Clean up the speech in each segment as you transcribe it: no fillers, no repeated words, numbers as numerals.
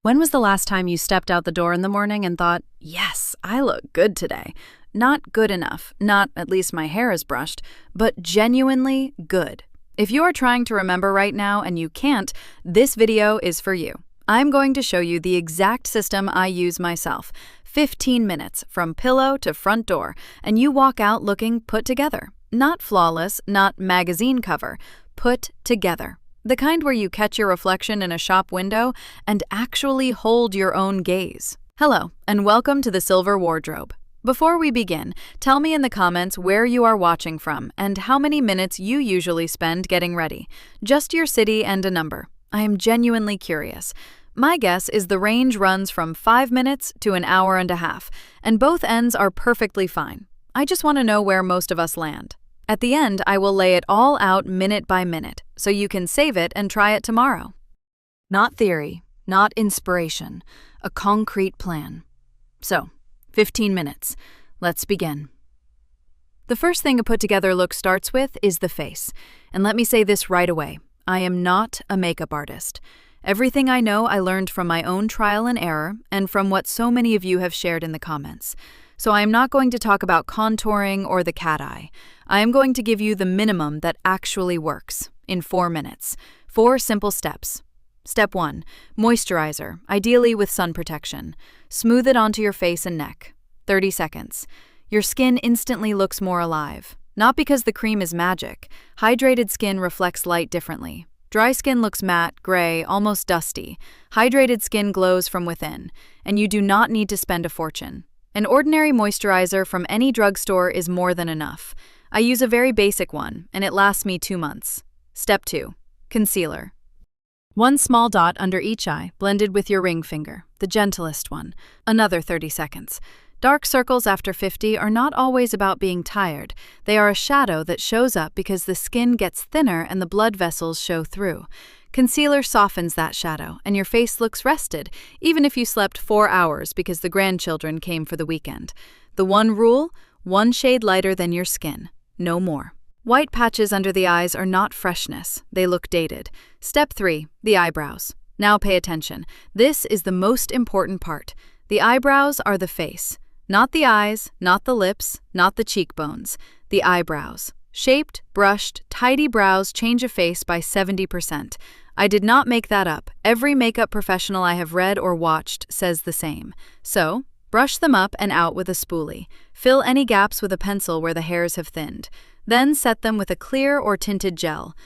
When was the last time you stepped out the door in the morning and thought, yes, I look good today? Not good enough, not at least my hair is brushed, but genuinely good. If you are trying to remember right now and you can't, this video is for you. I'm going to show you the exact system I use myself. 15 minutes from pillow to front door, and you walk out looking put together. Not flawless, not magazine cover, put together. The kind where you catch your reflection in a shop window and actually hold your own gaze. Hello, and welcome to the Silver Wardrobe. Before we begin, tell me in the comments where you are watching from and how many minutes you usually spend getting ready. Just your city and a number. I am genuinely curious. My guess is the range runs from 5 minutes to an hour and a half, and both ends are perfectly fine. I just want to know where most of us land. At the end, I will lay it all out minute by minute, so you can save it and try it tomorrow. Not theory, not inspiration, a concrete plan. So, 15 minutes. Let's begin. The first thing a put-together look starts with is the face. And let me say this right away. I am not a makeup artist. Everything I know I learned from my own trial and error and from what so many of you have shared in the comments. So I am not going to talk about contouring or the cat eye. I am going to give you the minimum that actually works in 4 minutes. 4 simple steps. Step 1. Moisturizer, ideally with sun protection. Smooth it onto your face and neck. 30 seconds. Your skin instantly looks more alive. Not because the cream is magic. Hydrated skin reflects light differently. Dry skin looks matte, gray, almost dusty. Hydrated skin glows from within, and you do not need to spend a fortune. An ordinary moisturizer from any drugstore is more than enough. I use a very basic one, and it lasts me 2 months. Step 2. Concealer. 1 small dot under each eye, blended with your ring finger, the gentlest one. Another 30 seconds. Dark circles after 50 are not always about being tired. They are a shadow that shows up because the skin gets thinner and the blood vessels show through. Concealer softens that shadow, and your face looks rested, even if you slept 4 hours because the grandchildren came for the weekend. The one rule: 1 shade lighter than your skin. No more. White patches under the eyes are not freshness. They look dated. Step 3. The eyebrows. Now pay attention. This is the most important part. The eyebrows are the face. Not the eyes, not the lips, not the cheekbones. The eyebrows. Shaped, brushed, tidy brows change a face by 70%. I did not make that up. Every makeup professional I have read or watched says the same. So, brush them up and out with a spoolie. Fill any gaps with a pencil where the hairs have thinned. Then set them with a clear or tinted gel.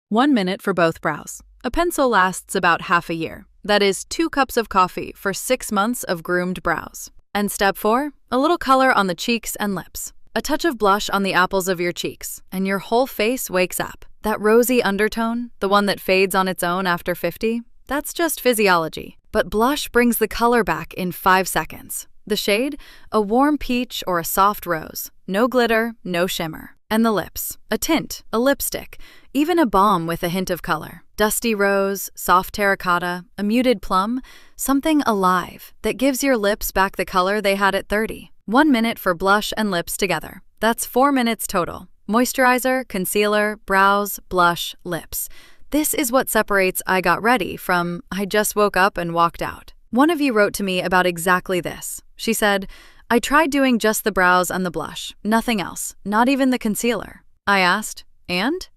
1 minute for both brows. A pencil lasts about half a year. That is 2 cups of coffee for 6 months of groomed brows. And step 4, a little color on the cheeks and lips. A touch of blush on the apples of your cheeks, and your whole face wakes up. That rosy undertone, the one that fades on its own after 50, that's just physiology. But blush brings the color back in 5 seconds. The shade? A warm peach or a soft rose. No glitter, no shimmer. And the lips? A tint, a lipstick, even a balm with a hint of color. Dusty rose, soft terracotta, a muted plum, something alive that gives your lips back the color they had at 30. 1 minute for blush and lips together. That's 4 minutes total. Moisturizer, concealer, brows, blush, lips. This is what separates I got ready from I just woke up and walked out. One of you wrote to me about exactly this. She said, I tried doing just the brows and the blush, nothing else, not even the concealer. I asked, and?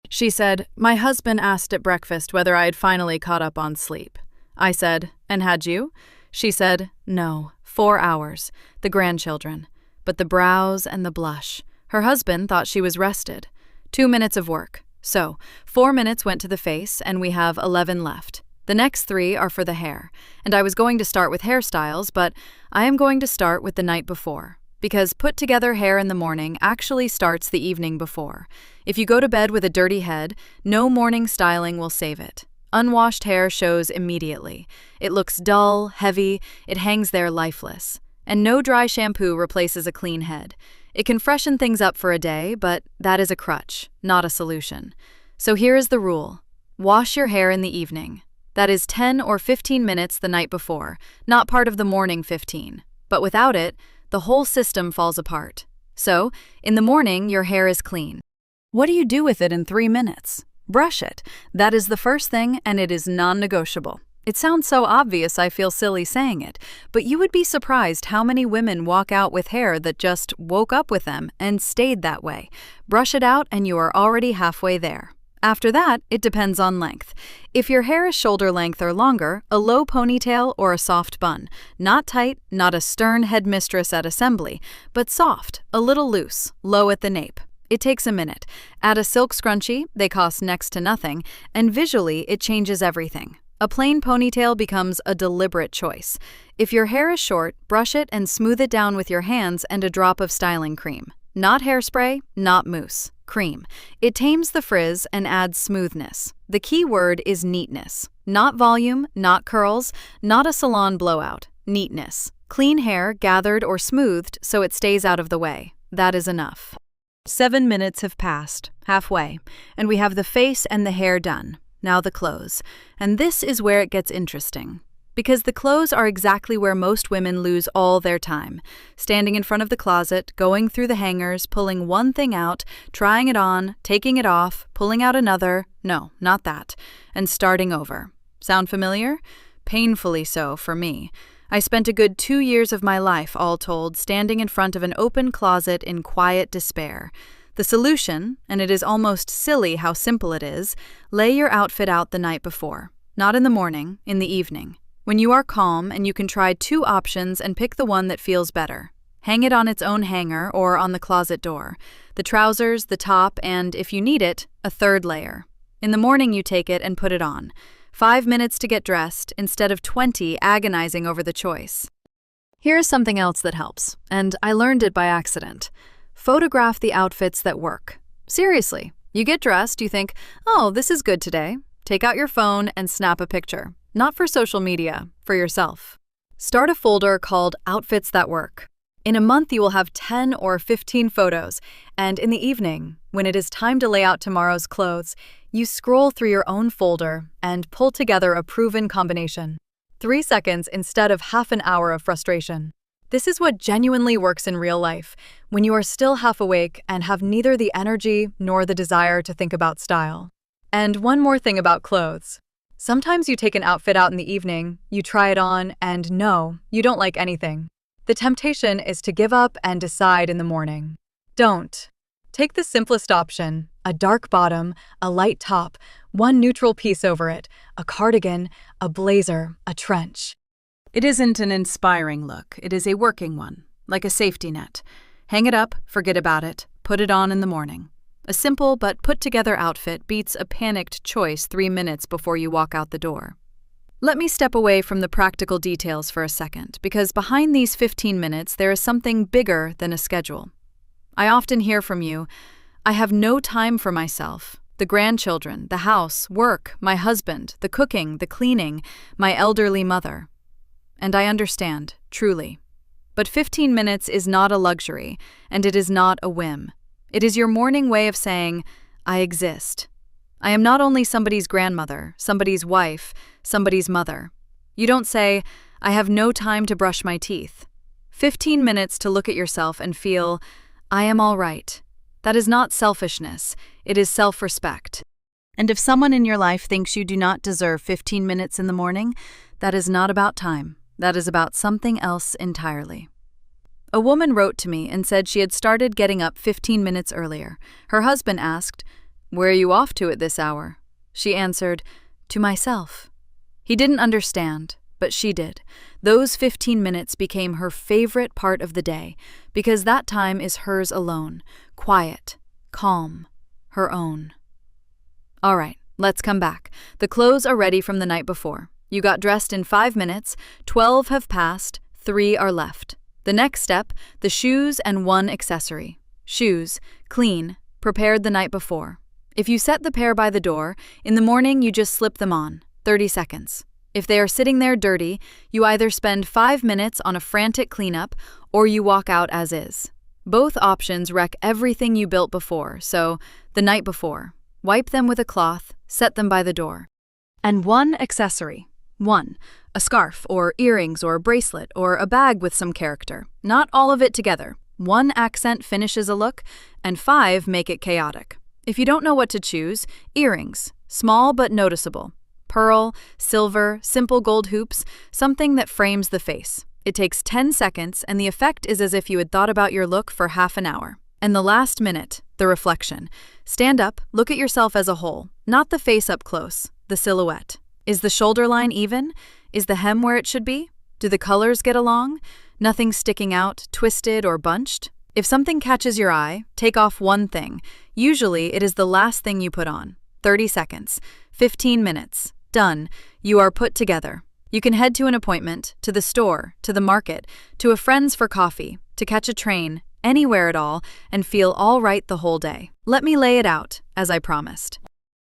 She said, my husband asked at breakfast whether I had finally caught up on sleep. I said, and had you? She said, no, 4 hours, the grandchildren, but the brows and the blush. Her husband thought she was rested. 2 minutes of work. So, 4 minutes went to the face, and we have 11 left. The next 3 are for the hair, and I was going to start with hairstyles, but I am going to start with the night before, because put together hair in the morning actually starts the evening before. If you go to bed with a dirty head, no morning styling will save it. Unwashed hair shows immediately. It looks dull, heavy, it hangs there lifeless. And no dry shampoo replaces a clean head. It can freshen things up for a day, but that is a crutch, not a solution. So here is the rule. Wash your hair in the evening. That is 10 or 15 minutes the night before, not part of the morning 15. But without it, the whole system falls apart. So, in the morning, your hair is clean. What do you do with it in 3 minutes? Brush it. That is the first thing, and it is non-negotiable. It sounds so obvious I feel silly saying it, but you would be surprised how many women walk out with hair that just woke up with them and stayed that way. Brush it out and you are already halfway there. After that, it depends on length. If your hair is shoulder length or longer, a low ponytail or a soft bun. Not tight, not a stern headmistress at assembly, but soft, a little loose, low at the nape. It takes a minute. Add a silk scrunchie, they cost next to nothing, and visually it changes everything. A plain ponytail becomes a deliberate choice. If your hair is short, brush it and smooth it down with your hands and a drop of styling cream. Not hairspray, not mousse. Cream. It tames the frizz and adds smoothness. The key word is neatness. Not volume, not curls, not a salon blowout. Neatness. Clean hair gathered or smoothed so it stays out of the way. That is enough. 7 minutes have passed, halfway, and we have the face and the hair done. Now the clothes. And this is where it gets interesting. Because the clothes are exactly where most women lose all their time. Standing in front of the closet, going through the hangers, pulling one thing out, trying it on, taking it off, pulling out another, no, not that, and starting over. Sound familiar? Painfully so for me. I spent a good 2 years of my life, all told, standing in front of an open closet in quiet despair. The solution, and it is almost silly how simple it is, lay your outfit out the night before. Not in the morning, in the evening. When you are calm and you can try 2 options and pick the one that feels better. Hang it on its own hanger or on the closet door. The trousers, the top, and, if you need it, a 3rd layer. In the morning you take it and put it on. 5 minutes to get dressed instead of 20 agonizing over the choice. Here's something else that helps, and I learned it by accident. Photograph the outfits that work. Seriously, you get dressed, you think, oh, this is good today. Take out your phone and snap a picture. Not for social media, for yourself. Start a folder called Outfits That Work. In a month, you will have 10 or 15 photos, and in the evening, when it is time to lay out tomorrow's clothes, you scroll through your own folder and pull together a proven combination. 3 seconds instead of half an hour of frustration. This is what genuinely works in real life, when you are still half awake and have neither the energy nor the desire to think about style. And one more thing about clothes. Sometimes you take an outfit out in the evening, you try it on, and no, you don't like anything. The temptation is to give up and decide in the morning. Don't. Take the simplest option, a dark bottom, a light top, one neutral piece over it, a cardigan, a blazer, a trench. It isn't an inspiring look, it is a working one, like a safety net. Hang it up, forget about it, put it on in the morning. A simple but put-together outfit beats a panicked choice 3 minutes before you walk out the door. Let me step away from the practical details for a second, because behind these 15 minutes there is something bigger than a schedule. I often hear from you, I have no time for myself. The grandchildren, the house, work, my husband, the cooking, the cleaning, my elderly mother. And I understand, truly. But 15 minutes is not a luxury, and it is not a whim. It is your morning way of saying, I exist. I am not only somebody's grandmother, somebody's wife, somebody's mother. You don't say, I have no time to brush my teeth. 15 minutes to look at yourself and feel, I am all right. That is not selfishness, it is self-respect. And if someone in your life thinks you do not deserve 15 minutes in the morning, that is not about time. That is about something else entirely. A woman wrote to me and said she had started getting up 15 minutes earlier. Her husband asked, Where are you off to at this hour? She answered, To myself. He didn't understand, but she did. Those 15 minutes became her favorite part of the day, because that time is hers alone, quiet, calm, her own. All right, let's come back. The clothes are ready from the night before. You got dressed in 5 minutes, 12 have passed, 3 are left. The next step, the shoes and 1 accessory. Shoes, clean, prepared the night before. If you set the pair by the door, in the morning you just slip them on, 30 seconds. If they are sitting there dirty, you either spend 5 minutes on a frantic cleanup or you walk out as is. Both options wreck everything you built before, so the night before. Wipe them with a cloth, set them by the door. And 1 accessory. 1. A scarf or earrings or bracelet or a bag with some character. Not all of it together. 1 accent finishes a look, and 5 make it chaotic. If you don't know what to choose, earrings. Small but noticeable. Pearl, silver, simple gold hoops, something that frames the face. It takes 10 seconds, and the effect is as if you had thought about your look for half an hour. And the last minute, the reflection. Stand up, look at yourself as a whole, not the face up close, the silhouette. Is the shoulder line even? Is the hem where it should be? Do the colors get along? Nothing sticking out, twisted, or bunched? If something catches your eye, take off one thing. Usually, it is the last thing you put on. 30 seconds, 15 minutes, done. You are put together. You can head to an appointment, to the store, to the market, to a friend's for coffee, to catch a train, anywhere at all, and feel all right the whole day. Let me lay it out, as I promised.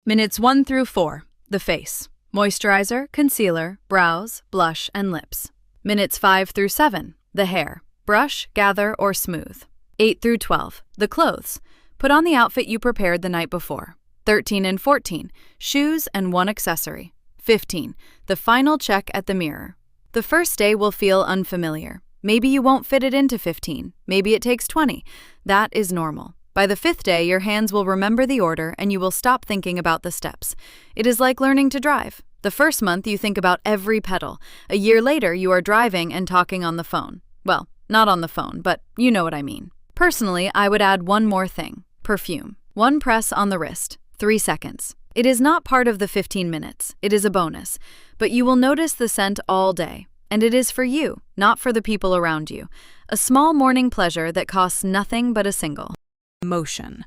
Minutes 1 through 4, the face. Moisturizer, concealer, brows, blush, and lips. Minutes 5 through 7, the hair. Brush, gather, or smooth. 8 through 12, the clothes. Put on the outfit you prepared the night before. 13 and 14, shoes and one accessory. 15, the final check at the mirror. The first day will feel unfamiliar. Maybe you won't fit it into 15. Maybe it takes 20. That is normal. By the 5th day, your hands will remember the order and you will stop thinking about the steps. It is like learning to drive. The first month, you think about every pedal. A year later, you are driving and talking on the phone. Well, not on the phone, but you know what I mean. Personally, I would add one more thing. Perfume. One press on the wrist. 3 seconds. It is not part of the 15 minutes. It is a bonus. But you will notice the scent all day. And it is for you, not for the people around you. A small morning pleasure that costs nothing but a single motion.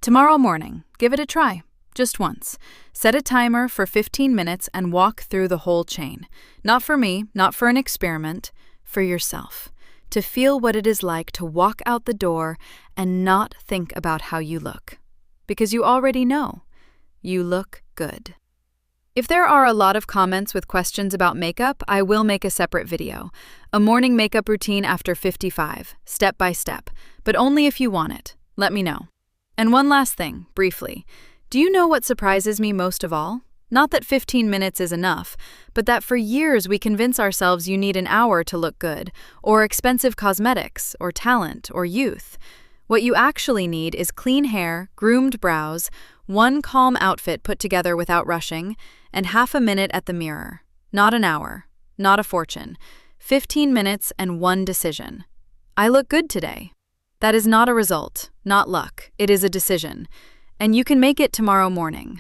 Tomorrow morning, give it a try. Just once. Set a timer for 15 minutes and walk through the whole chain. Not for me, not for an experiment, for yourself. To feel what it is like to walk out the door and not think about how you look. Because you already know. You look good. If there are a lot of comments with questions about makeup, I will make a separate video. A morning makeup routine after 55, step by step, but only if you want it. Let me know. And one last thing, briefly. Do you know what surprises me most of all? Not that 15 minutes is enough, but that for years we convince ourselves you need an hour to look good, or expensive cosmetics, or talent, or youth. What you actually need is clean hair, groomed brows, one calm outfit put together without rushing, and half a minute at the mirror. Not an hour, not a fortune. 15 minutes and one decision. I look good today. That is not a result, not luck. It is a decision. And you can make it tomorrow morning.